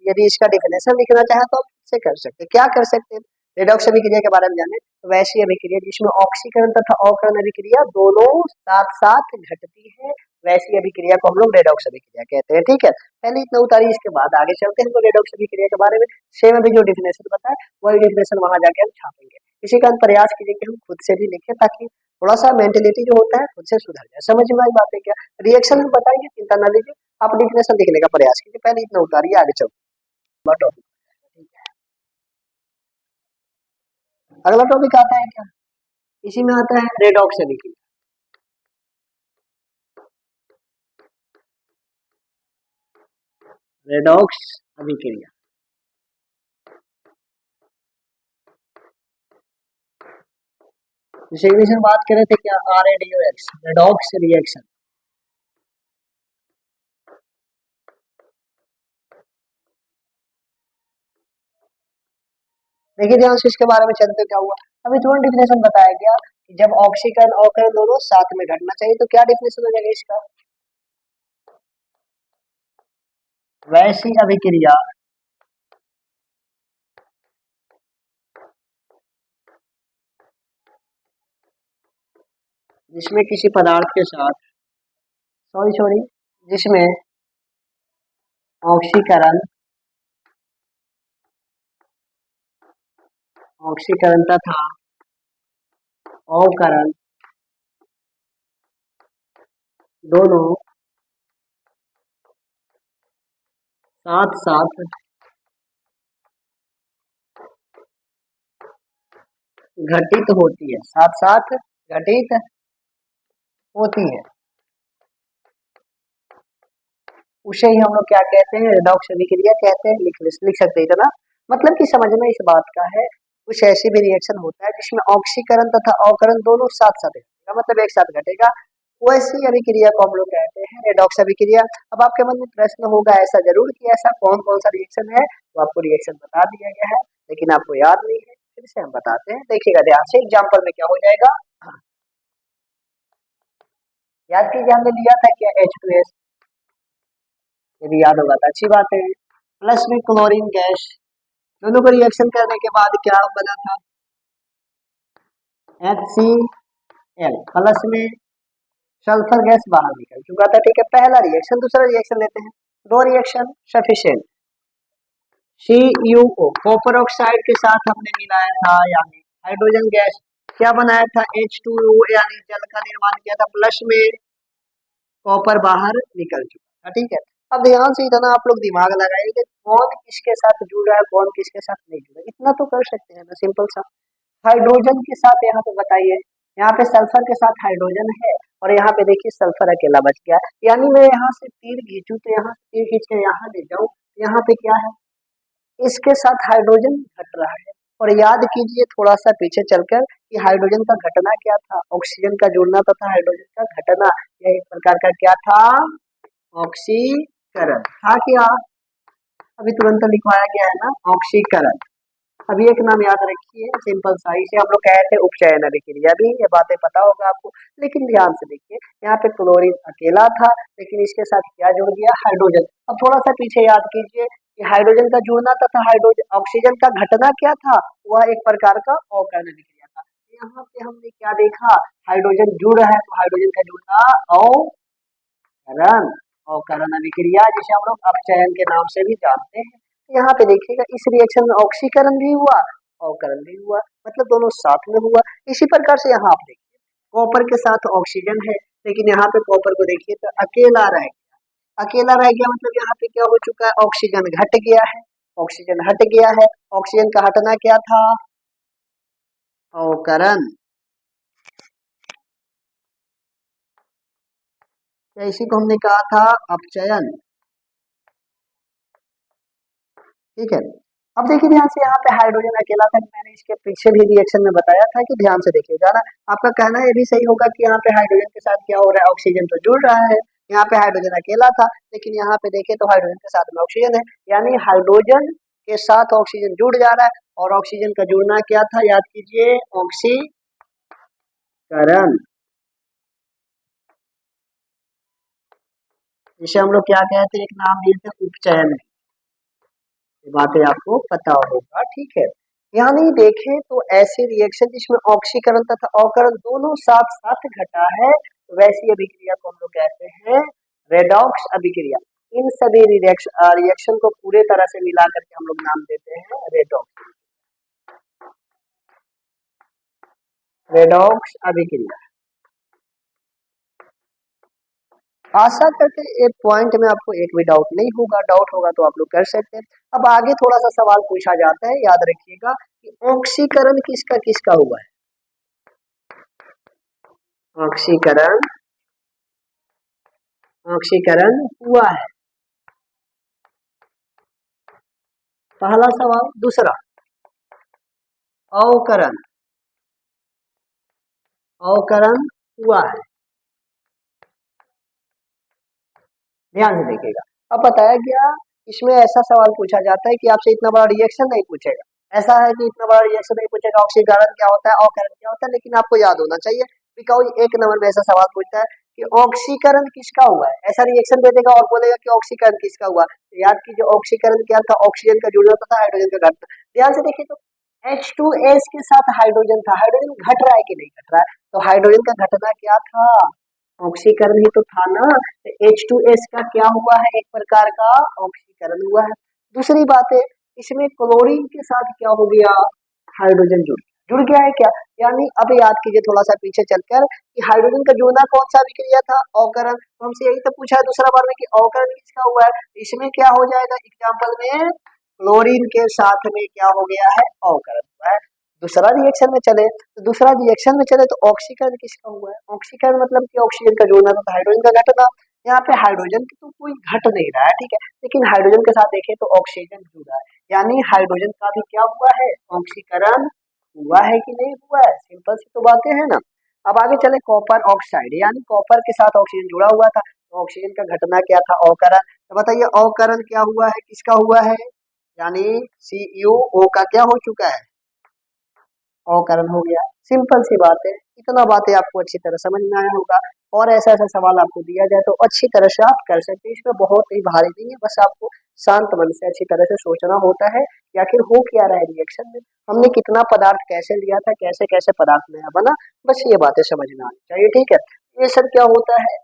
यदि इसका डिफिनेशन लिखना चाहे तो आप इससे कर सकते हैं, क्या कर सकते हैं, रेडॉक्स अभिक्रिया के बारे में जाने तो वैसी अभिक्रिया जिसमें ऑक्सीकरण तथा अवकरण अभिक्रिया दोनों साथ साथ घटती है, वैसी अभिक्रिया को हम लोग रेडॉक्स अभिक्रिया कहते हैं। ठीक है, पहले इतना उतारिए, इसके बाद आगे चलते हैं हम लोग रेडॉक्स अभिक्रिया के बारे में। सेम अभी जो डिफिनेशन बताया वही डिफिनेशन वहां जाके हम छापेंगे। इसी का हम प्रयास कीजिए कि हम खुद से भी लिखें, ताकि थोड़ा सा मेंटेलिटी जो होता है खुद से सुधर जाए। समझ में आई बात है क्या, रिएक्शन में बताएंगे, चिंता ना लीजिए, आप डिफिनेशन लिखने का प्रयास कीजिए। पहले इतना उतारिए, आगे चलते टॉपिक। अगला टॉपिक आता है क्या, इसी में आता है रेडॉक्स अभिक्रिया। रेडॉक्स अभिक्रिया, जैसे इंग्लिश में बात कर रहे थे क्या, RADOX रेडॉक्स रिएक्शन। देखिए ध्यान से इसके बारे में चलते क्या हुआ, अभी तुरंत डिफिनेशन बताया गया कि जब ऑक्सीकरण और अवकरण दोनों साथ में घटना चाहिए, तो क्या डिफिनेशन हो जाएगा इसका, वैसी अभिक्रिया जिसमें किसी पदार्थ के साथ, सॉरी सॉरी, जिसमें ऑक्सीकरण ऑक्सीकरण तथा अवकरण दोनों साथ साथ घटित होती है, साथ साथ घटित होती है, उसे ही हम लोग क्या कहते हैं, रेडॉक्स अभिक्रिया कहते हैं। लिख सकते हैं इतना, मतलब कि समझना इस बात का है, कुछ ऐसी भी रिएक्शन होता है जिसमें ऑक्सीकरण तथा अवकरण दोनों साथ साथ घटेगा, मतलब एक साथ घटेगा, वैसी अभिक्रिया को हम लोग कहते हैं रेडॉक्स अभिक्रिया। अब आपके मन में प्रश्न होगा ऐसा जरूर कि ऐसा कौन कौन सा रिएक्शन है, तो आपको रिएक्शन बता दिया गया है, लेकिन आपको याद नहीं है, फिर से हम बताते हैं, देखिएगा ध्यान से। एग्जाम्पल में क्या हो जाएगा, याद कीजिए, हमने लिया था क्या, H2S, यदि याद होगा तो अच्छी बात है। प्लस में क्लोरीन गैस, दोनों को रिएक्शन करने के बाद क्या बना था, HCl, प्लस में सल्फर गैस बाहर निकल चुका था। ठीक है, पहला रिएक्शन। दूसरा रिएक्शन लेते हैं, दो reaction sufficient, CuO copper oxide के साथ हमने मिलाया था, यानी हाइड्रोजन गैस, क्या बनाया था, H2O यानी जल का निर्माण किया था, प्लस में कॉपर बाहर निकल चुका था। ठीक है, अब ध्यान से इतना आप लोग दिमाग लगाइए कि कौन किसके साथ जुड़ रहा है, कौन किसके साथ नहीं जुड़ रहा है, इतना तो कर सकते हैं ना, सिंपल सा। हाइड्रोजन के साथ यहाँ पे बताइए, यहाँ पे सल्फर के साथ हाइड्रोजन है, और यहाँ पे देखिए सल्फर अकेला बच गया, यानी मैं यहाँ से तीर खींचूं तो यहाँ से तीर खींच के यहाँ ले जाऊं, यहाँ पे क्या है, इसके साथ हाइड्रोजन घट रहा है। और याद कीजिए थोड़ा सा पीछे चलकर कि हाइड्रोजन का घटना क्या था, ऑक्सीजन का जुड़ना तथा हाइड्रोजन का घटना, यह एक प्रकार का क्या था, ऑक्सीकरण था क्या, अभी तुरंत लिखवाया गया है ना, ऑक्सीकरण। अभी एक नाम याद रखिए सिंपल सा, इसे हम लोग कहते हैं उपचयन अभिक्रिया भी, ये बातें पता होगा आपको। लेकिन ध्यान से देखिए, यहाँ पे क्लोरीन अकेला था, लेकिन इसके साथ क्या जुड़ गया, हाइड्रोजन। अब थोड़ा सा पीछे याद कीजिए कि हाइड्रोजन का जुड़ना तथा हाइड्रोजन ऑक्सीजन का घटना क्या था, वह एक प्रकार का अवकरण अभिक्रिया था। यहाँ पे हमने क्या देखा, हाइड्रोजन जुड़ रहा है, तो हाइड्रोजन का जुड़ना अवकरण, अवकरण अभिक्रिया, जिसे हम लोग अपचयन के नाम से भी जानते हैं। यहाँ पे देखिएगा इस रिएक्शन में ऑक्सीकरण भी हुआ, अवकरण भी हुआ, मतलब दोनों साथ में हुआ। इसी प्रकार से यहाँ आप देखिए कॉपर के साथ ऑक्सीजन है, लेकिन यहाँ पे कॉपर को देखिए तो अकेला रह गया, अकेला रह गया मतलब यहाँ पे क्या हो चुका है, ऑक्सीजन घट गया है, ऑक्सीजन हट गया है। ऑक्सीजन का हटना क्या था, अवकरण। या इसी को हमने कहा था अपचयन, ठीक है। अब देखिए ध्यान से यहाँ पे हाइड्रोजन अकेला था, मैंने इसके पीछे भी रिएक्शन में बताया था कि ध्यान से देखिएगा ना। आपका कहना ये भी सही होगा कि यहाँ पे हाइड्रोजन के साथ क्या हो रहा है, ऑक्सीजन तो जुड़ रहा है। यहाँ पे हाइड्रोजन अकेला था, लेकिन यहाँ पे देखें तो हाइड्रोजन के साथ में ऑक्सीजन है, यानी हाइड्रोजन के साथ ऑक्सीजन जुड़ जा रहा है। और ऑक्सीजन का जुड़ना क्या था, याद कीजिए, ऑक्सीकरण, जिसे हम लोग क्या कहते हैं, एक नाम दिए थे उपचयन। ये बातें आपको पता होगा, ठीक है। यानी देखें तो ऐसे रिएक्शन जिसमें ऑक्सीकरण तथा अवकरण दोनों साथ साथ घटा है, तो वैसी अभिक्रिया को हम लोग कहते हैं रेडॉक्स अभिक्रिया। इन सभी रिएक्शन को पूरे तरह से मिला करके हम लोग नाम देते हैं रेडॉक्स, रेडॉक्स अभिक्रिया। आशा करते हैं एक पॉइंट में आपको एक भी डाउट नहीं होगा, डाउट होगा तो आप लोग कर सकते हैं। अब आगे थोड़ा सा सवाल पूछा जाता है, याद रखिएगा कि ऑक्सीकरण किसका किसका हुआ है, ऑक्सीकरण, ऑक्सीकरण हुआ है, पहला सवाल। दूसरा, अवकरण, अवकरण हुआ है। ध्यान से देखिएगा। अब बताया गया इसमें ऐसा सवाल पूछा जाता है कि आपसे इतना बड़ा रिएक्शन नहीं पूछेगा, ऐसा है कि इतना बड़ा रिएक्शन नहीं पूछेगा ऑक्सीकरण क्या होता है, अवकरण क्या होता है, लेकिन आपको याद होना चाहिए। बिकॉज एक नंबर में ऐसा सवाल पूछता है कि ऑक्सीकरण किसका हुआ है, ऐसा रिएक्शन दे देगा और बोलेगा कि ऑक्सीकरण किसका हुआ है। तो याद कीजिए ऑक्सीकरण क्या था, ऑक्सीजन का जुड़ना तथा हाइड्रोजन का घटना। ध्यान से देखिए तो H2S के साथ हाइड्रोजन था, हाइड्रोजन घट रहा है कि नहीं घट रहा है, तो हाइड्रोजन का घटना क्या था, ऑक्सीकरण ही तो था ना। H2S का क्या हुआ है, एक प्रकार का ऑक्सीकरण हुआ है। दूसरी बात है, इसमें क्लोरीन के साथ क्या हो गया, हाइड्रोजन जुड़ गया है क्या। यानी अब याद कीजिए थोड़ा सा पीछे चलकर कि हाइड्रोजन का जुड़ना कौन सा अभिक्रिया था, अवकरण। तो हमसे यही तो पूछा है दूसरा बार में कि अवकरण किसका हुआ है, इसमें क्या हो जाएगा, एग्जाम्पल में क्लोरीन के साथ में क्या हो गया है, अवकरण हुआ है। दूसरा रिएक्शन में चले, तो दूसरा रिएक्शन में चले तो ऑक्सीकरण किसका हुआ है, ऑक्सीकरण मतलब कि ऑक्सीजन का जुड़ना तो हाइड्रोजन का घटना। यहाँ पे हाइड्रोजन की तो कोई घट नहीं रहा है, ठीक है, लेकिन हाइड्रोजन के साथ देखें तो ऑक्सीजन जुड़ा है, यानी हाइड्रोजन का भी क्या हुआ है, ऑक्सीकरण हुआ है कि नहीं हुआ है, सिंपल सी तो बातें है ना। अब आगे चले, कॉपर ऑक्साइड, यानी कॉपर के साथ ऑक्सीजन जुड़ा हुआ था, तो ऑक्सीजन का घटना क्या था, अवकरण। तो बताइए अवकरण क्या हुआ है, किसका हुआ है, यानी CuO का क्या हो चुका है, अवकरण हो गया। सिंपल सी बात है, इतना बातें आपको अच्छी तरह समझ में आया होगा। और ऐसा ऐसा सवाल आपको दिया जाए तो अच्छी तरह से आप कर सकते हैं, इसमें बहुत ही भारी नहीं है, बस आपको शांत मन से अच्छी तरह से सोचना होता है कि आखिर हो क्या रहा है रिएक्शन में, हमने कितना पदार्थ कैसे लिया था, कैसे कैसे पदार्थ नया बना, बस ये बातें समझ में आनी चाहिए, ठीक है। ये सब क्या होता है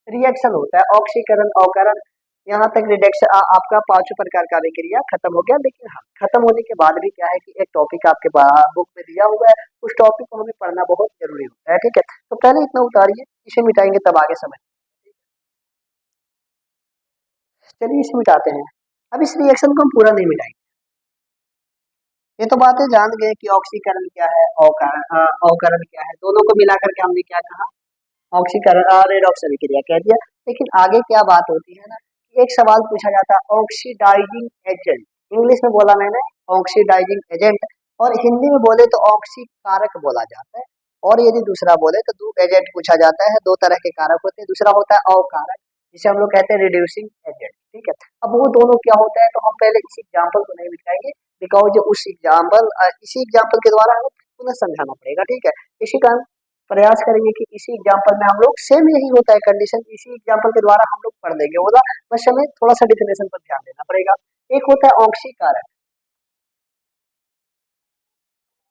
रिएक्शन होता है, ऑक्सीकरण, अवकरण, यहाँ तक रिडक्शन आपका पांचों प्रकार का अभिक्रिया खत्म हो गया। लेकिन हाँ, खत्म होने के बाद भी क्या है कि एक टॉपिक आपके बुक में दिया हुआ है, उस टॉपिक को हमें पढ़ना बहुत जरूरी होता है, ठीक है। तो पहले इतना उतारिए, इसे मिटाएंगे तब आगे समझ। चलिए इसे मिटाते हैं। अब इस रिएक्शन को हम पूरा नहीं मिटाएंगे, ये तो बातें जान गए कि ऑक्सीकरण क्या है, अवकरण क्या है, दोनों को मिलाकर के हमने क्या कहा, ऑक्सीकरण रेडॉक्स अभिक्रिया कह दिया। लेकिन आगे क्या बात होती है ना, एक सवाल पूछा जाता है ऑक्सीडाइजिंग एजेंट, इंग्लिश में बोला मैंने ऑक्सीडाइजिंग एजेंट, और हिंदी में बोले तो ऑक्सीकारक बोला जाता है। और यदि दूसरा बोले तो दो एजेंट पूछा जाता है, दो तरह के कारक होते हैं, दूसरा होता है अवकारक, जिसे हम लोग कहते हैं रिड्यूसिंग एजेंट, ठीक है। अब वो दोनों क्या होता है, तो हम पहले इस एग्जाम्पल को नहीं दिखाएंगे, बिकॉज उस एग्जाम्पल इसी एग्जाम्पल के द्वारा हमें पुनः समझाना पड़ेगा, ठीक है। इसी कारण प्रयास करेंगे कि इसी एग्जाम्पल में हम लोग सेम यही होता है कंडीशन, इसी एग्जाम्पल के द्वारा हम लोग पढ़ लेंगे, होगा बस हमें थोड़ा सा डिफिनेशन पर ध्यान देना पड़ेगा। एक होता है ऑक्सीकारक,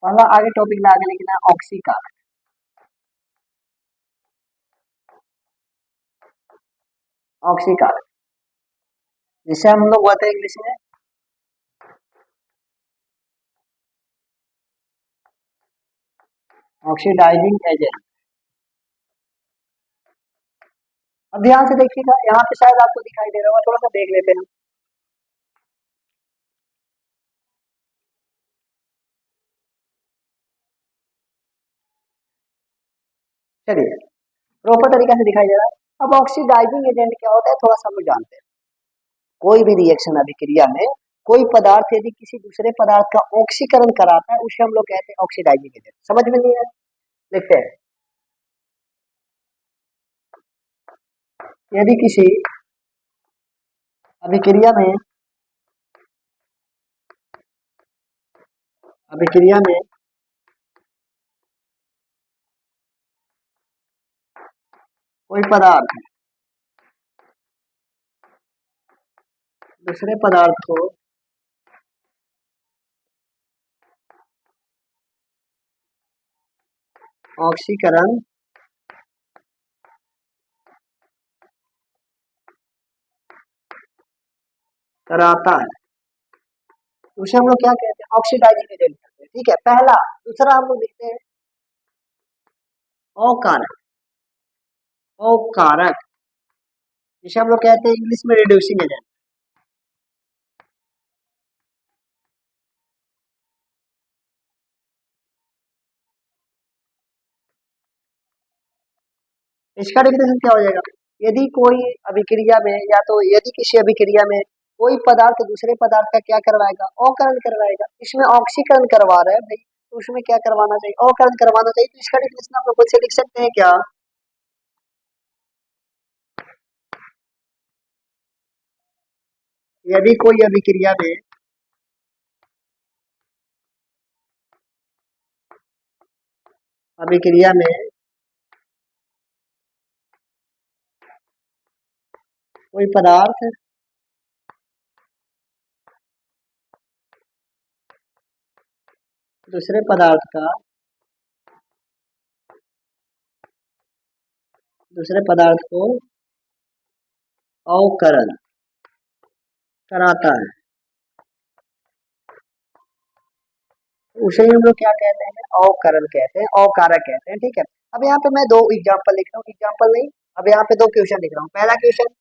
पहला आगे टॉपिक में आगे लिखना है ऑक्सीकारक। ऑक्सीकारक, जिसे हम लोग बोलते हैं इंग्लिश में ऑक्सीडाइजिंग एजेंट। अब ध्यान से देखिएगा, यहाँ पे शायद आपको दिखाई दे रहा होगा, थोड़ा सा देख लेते हैं। चलिए, प्रॉपर तरीका से दिखाई दे रहा है। अब ऑक्सीडाइजिंग एजेंट क्या होता है, थोड़ा सा हम लोग जानते हैं। कोई भी रिएक्शन अभिक्रिया में कोई पदार्थ यदि किसी दूसरे पदार्थ का ऑक्सीकरण कराता है, उसे हम लोग कहते हैं ऑक्सीडाइजिंग एजेंट। समझ में नहीं है? लिखते हैं, यदि किसी अभिक्रिया में अभिक्रिया में कोई पदार्थ दूसरे पदार्थ को ऑक्सीकरण कराता है, उसे हम लोग क्या कहते हैं, ऑक्सीडाइजिंग एजेंट कहते हैं। ठीक है, पहला। दूसरा हम लोग देखते हैं अकारक। अकारक, जिसे हम लोग कहते हैं इंग्लिश में रिड्यूसिंग एजेंट। इसका डेफिनेशन क्या हो जाएगा, यदि कोई अभिक्रिया में या तो यदि किसी अभिक्रिया में कोई पदार्थ दूसरे पदार्थ का क्या करवाएगा, अवकरण करवाएगा। इसमें ऑक्सीकरण करवा रहा है भाई, तो उसमें क्या करवाना चाहिए, अवकरण करवाना चाहिए। तो इसका डेफिनेशन आप लोग खुद से लिख सकते हैं क्या, यदि कोई अभिक्रिया में कोई पदार्थ दूसरे पदार्थ का दूसरे पदार्थ को अवकरण कराता है, उसे हम लोग क्या कहते हैं, अवकरण कहते हैं, अवकारक कहते हैं। ठीक है, अब यहाँ पे मैं दो एग्जांपल लिख रहा हूँ, एग्जांपल नहीं, अब यहाँ पे दो क्वेश्चन लिख रहा हूँ। पहला क्वेश्चन,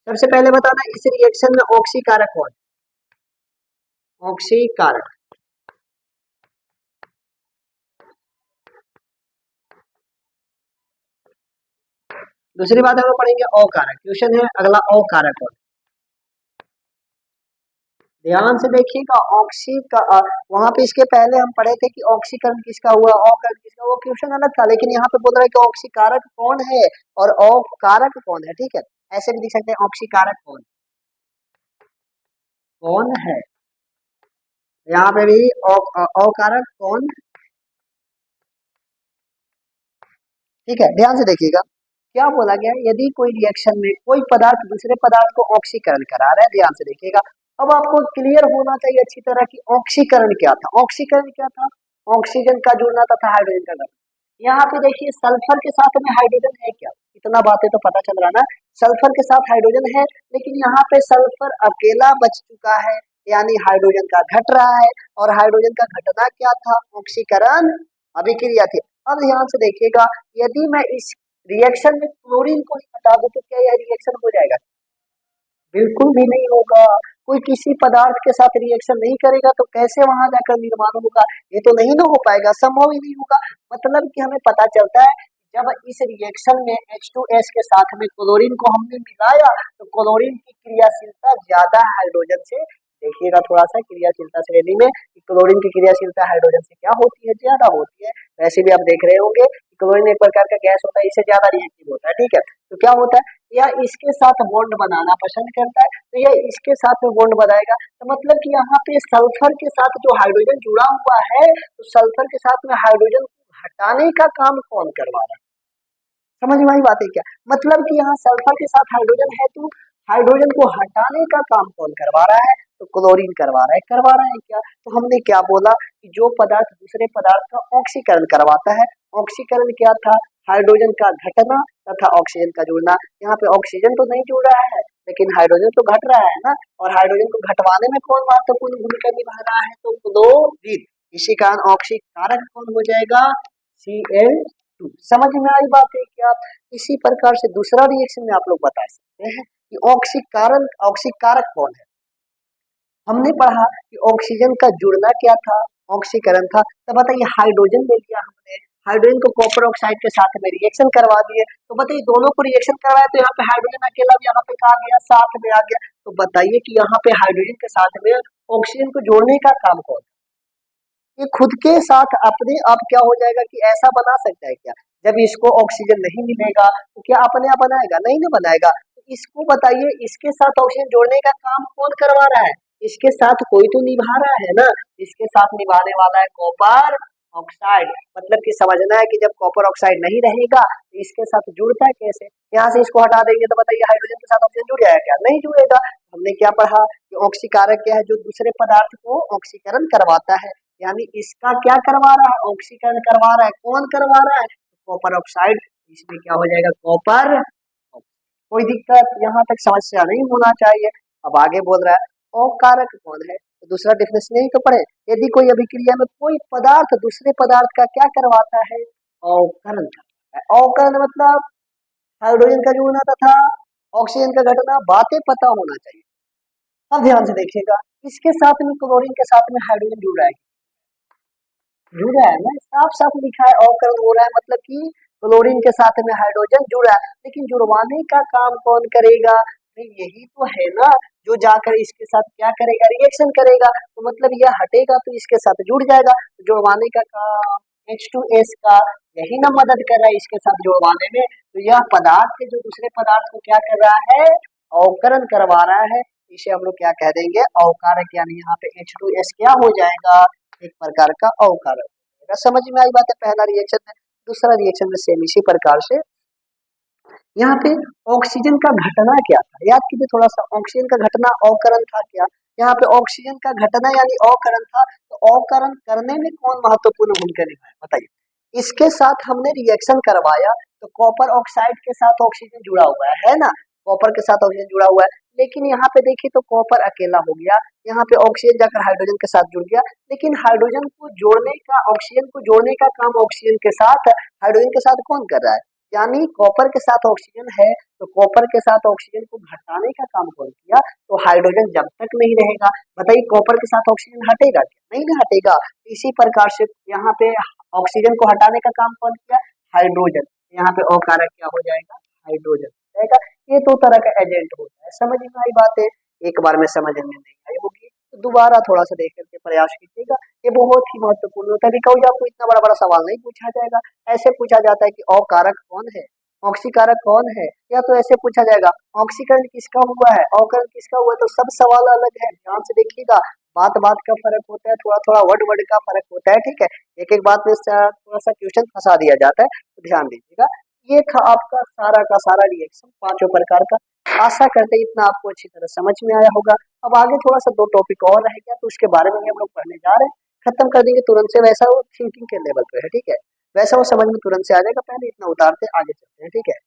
सबसे पहले बताना इस रिएक्शन में ऑक्सीकारक कौन है, ऑक्सीकारक। दूसरी बात हम लोग पढ़ेंगे अकारक। क्वेश्चन है अगला, अकारक कौन है। ध्यान से देखिएगा, ऑक्सी का वहां पे इसके पहले हम पढ़े थे कि ऑक्सीकरण किसका हुआ, अवकरण किसका, वो क्वेश्चन अलग था। लेकिन यहाँ पे बोल रहा है कि ऑक्सीकारक कौन है और अवकारक कौन है। ठीक है, ऐसे भी लिख सकते हैं, ऑक्सीकारक कौन है, यहाँ पे भी अवकारक कौन। ठीक है, ध्यान से देखिएगा, क्या बोला गया है, यदि कोई रिएक्शन में कोई पदार्थ दूसरे पदार्थ को ऑक्सीकरण करा रहा है। ध्यान से देखिएगा, अब आपको क्लियर होना चाहिए अच्छी तरह कि ऑक्सीकरण क्या था। ऑक्सीकरण क्या था, ऑक्सीजन का जुड़ना तथा हाइड्रोजन का घटना। यहाँ पे देखिए, सल्फर के साथ में हाइड्रोजन है क्या, इतना बातें तो पता चल रहा ना, सल्फर के साथ हाइड्रोजन है। लेकिन यहाँ पे सल्फर अकेला बच चुका है, यानी हाइड्रोजन का घट रहा है। और हाइड्रोजन का घटना क्या था, ऑक्सीकरण अभिक्रिया थी। अब ध्यान से देखिएगा, यदि मैं इस रिएक्शन में क्लोरीन को ही हटा दूं तो क्या यह रिएक्शन हो जाएगा, बिल्कुल भी नहीं होगा। कोई किसी पदार्थ के साथ रिएक्शन नहीं करेगा तो कैसे वहां जाकर निर्माण होगा, ये तो नहीं ना हो पाएगा, संभव ही नहीं होगा। मतलब कि हमें पता चलता है, जब इस रिएक्शन में H2S के साथ में क्लोरीन को हमने मिलाया तो क्लोरीन की क्रियाशीलता ज्यादा है हाइड्रोजन से। देखिएगा थोड़ा सा क्रियाशीलता श्रेणी में, क्लोरीन की क्रियाशीलता हाइड्रोजन से क्या होती है, ज्यादा होती है। वैसे भी आप देख रहे होंगे, क्लोरीन एक प्रकार का गैस होता है, इससे ज्यादा रिएक्टिव होता है। ठीक है, तो क्या होता है, या इसके साथ बॉन्ड बनाना पसंद करता है, तो यह इसके साथ में बॉन्ड बनाएगा। तो मतलब कि यहाँ पे सल्फर के साथ जो हाइड्रोजन जुड़ा हुआ है, तो सल्फर के साथ में हाइड्रोजन को हटाने का काम कौन करवा रहा है, समझ में आई बात है क्या। मतलब कि यहाँ सल्फर के साथ हाइड्रोजन है, तो हाइड्रोजन को हटाने का काम कौन करवा रहा है, तो क्लोरीन करवा रहा है क्या। तो हमने क्या बोला कि जो पदार्थ दूसरे पदार्थ का ऑक्सीकरण करवाता है, ऑक्सीकरण क्या था, हाइड्रोजन का घटना तथा ऑक्सीजन का जुड़ना। यहाँ पे ऑक्सीजन तो नहीं जुड़ रहा है लेकिन हाइड्रोजन तो घट रहा है ना, और हाइड्रोजन को घटवाने में कौन महत्वपूर्ण भूमिका निभा रहा है, तो क्लोरीन। इसी कारण ऑक्सीकारक कौन हो जाएगा, Cl2। समझ में आई बात है क्या। इसी प्रकार से दूसरा रिएक्शन में आप लोग बता सकते हैं कि ऑक्सीकारक कौन है। हमने पढ़ा कि ऑक्सीजन का जुड़ना क्या था, ऑक्सीकरण था। तो बताइए हाइड्रोजन ले लिया हमने, हाइड्रोजन को कॉपर ऑक्साइड के साथ में रिएक्शन करवा दिए, तो बताइए दोनों को रिएक्शन करवाए तो यहाँ पे हाइड्रोजन अकेला भी यहाँ पे कहा गया, साथ में आ गया। तो बताइए कि यहाँ पे हाइड्रोजन के साथ में ऑक्सीजन को जोड़ने का काम कौन, ये खुद के साथ अपने आप क्या हो जाएगा कि ऐसा बना सकता है क्या, जब इसको ऑक्सीजन नहीं मिलेगा तो क्या अपने आप बनाएगा, नहीं ना बनाएगा। तो इसको बताइए इसके साथ ऑक्सीजन जोड़ने का काम कौन करवा रहा है, इसके साथ कोई तो निभा रहा है ना, इसके साथ निभाने वाला है कॉपर ऑक्साइड। मतलब कि समझना है कि जब कॉपर ऑक्साइड नहीं रहेगा तो इसके साथ जुड़ता है कैसे, यहाँ से इसको हटा देंगे तो बताइए हाइड्रोजन के साथ ऑक्सीजन जुड़ जाएगा क्या, नहीं जुड़ेगा। हमने क्या पढ़ा कि ऑक्सीकारक क्या है, जो दूसरे पदार्थ को ऑक्सीकरण करवाता है, यानी इसका क्या करवा रहा है, ऑक्सीकरण करवा रहा है, कौन करवा रहा है, कॉपर ऑक्साइड। इसमें क्या हो जाएगा, कॉपर। कोई दिक्कत यहाँ तक समस्या नहीं होना चाहिए। अब आगे बोल रहा है अकारक कौन है, तो दूसरा डेफिनेशन यही तो पढ़े, यदि कोई अभिक्रिया में कोई पदार्थ दूसरे पदार्थ का क्या करवाता है, अवकरण करवाता है। अवकरण मतलब हाइड्रोजन का जुड़ना तथा ऑक्सीजन का घटना, बातें पता होना चाहिए। अब ध्यान से देखिएगा, इसके साथ में क्लोरीन के साथ में हाइड्रोजन जुड़ रहा है, जुड़ रहा है ना, साफ साफ लिखा है अवकरण हो रहा है, मतलब कि क्लोरीन के साथ में हाइड्रोजन जुड़ रहा है। लेकिन जुड़वाने का काम कौन करेगा, नहीं यही तो है ना, जो जाकर इसके साथ क्या करेगा, रिएक्शन करेगा। तो मतलब यह हटेगा तो इसके साथ जुड़ जाएगा, तो जुड़वाने का काम H2S का यही ना मदद कर रहा है इसके साथ जुड़वाने में। तो यह पदार्थ जो दूसरे पदार्थ को क्या कर रहा है, अवकरण करवा रहा है। इसे हम लोग क्या कह देंगे, अवकारक, यानी यहाँ पे H2S क्या हो जाएगा, एक प्रकार का अवकारक। समझ में आई बात है, पहला रिएक्शन है। दूसरा रिएक्शन में सेम इसी प्रकार से यहाँ पे ऑक्सीजन का घटना क्या था, याद कीजिए थोड़ा सा, ऑक्सीजन का घटना अवकरण था क्या, यहाँ पे ऑक्सीजन का घटना यानी अवकरण था। तो अवकरण करने में कौन महत्वपूर्ण भूमिका निभाया, बताइए। इसके साथ हमने रिएक्शन करवाया तो कॉपर ऑक्साइड के साथ ऑक्सीजन जुड़ा हुआ है ना, कॉपर के साथ ऑक्सीजन जुड़ा हुआ है। लेकिन यहाँ पे देखिए तो कॉपर अकेला हो गया, यहाँ पे ऑक्सीजन जाकर हाइड्रोजन के साथ जुड़ गया। लेकिन हाइड्रोजन को जोड़ने का, ऑक्सीजन को जोड़ने का काम ऑक्सीजन के साथ हाइड्रोजन के साथ कौन कर रहा है, यानी कॉपर के साथ ऑक्सीजन है तो कॉपर के साथ ऑक्सीजन को घटाने का काम कौन किया, तो हाइड्रोजन जब तक नहीं रहेगा। बताइए कॉपर के साथ ऑक्सीजन हटेगा क्या, नहीं ना हटेगा। इसी प्रकार से यहाँ पे ऑक्सीजन को हटाने का काम कौन किया, हाइड्रोजन। यहाँ पे अकारक क्या हो जाएगा, हाइड्रोजन हो जाएगा। ये दो तरह का एजेंट होता है, समझ में आई बात है। एक बार में समझ में नहीं आई होगी तो दोबारा थोड़ा सा देख करके प्रयास कीजिएगा, ये बहुत ही महत्वपूर्ण होता है। अभी कभी आपको इतना बड़ा बड़ा सवाल नहीं पूछा जाएगा, ऐसे पूछा जाता है कि अकारक कौन है, ऑक्सीकारक कौन है, या तो ऐसे पूछा जाएगा ऑक्सीकरण किसका हुआ है, अवकरण किसका हुआ है। तो सब सवाल अलग है, ध्यान से देखिएगा, बात बात का फर्क होता है, थोड़ा थोड़ा वर्ड वर्ड का फर्क होता है, ठीक है। एक एक बात में थोड़ा सा क्वेश्चन फंसा दिया जाता है, तो ध्यान दीजिएगा। ये था आपका सारा का सारा रिएक्शन पांचों प्रकार का। आशा करते इतना आपको अच्छी तरह समझ में आया होगा। अब आगे थोड़ा सा दो टॉपिक और रह गया तो उसके बारे में भी हम लोग पढ़ने जा रहे हैं, खत्म कर देंगे तुरंत से। वैसा वो थिंकिंग के लेवल पे है, ठीक है, वैसा वो समझ में तुरंत से आ जाएगा, पहले इतना उतारते आगे चलते हैं, ठीक है।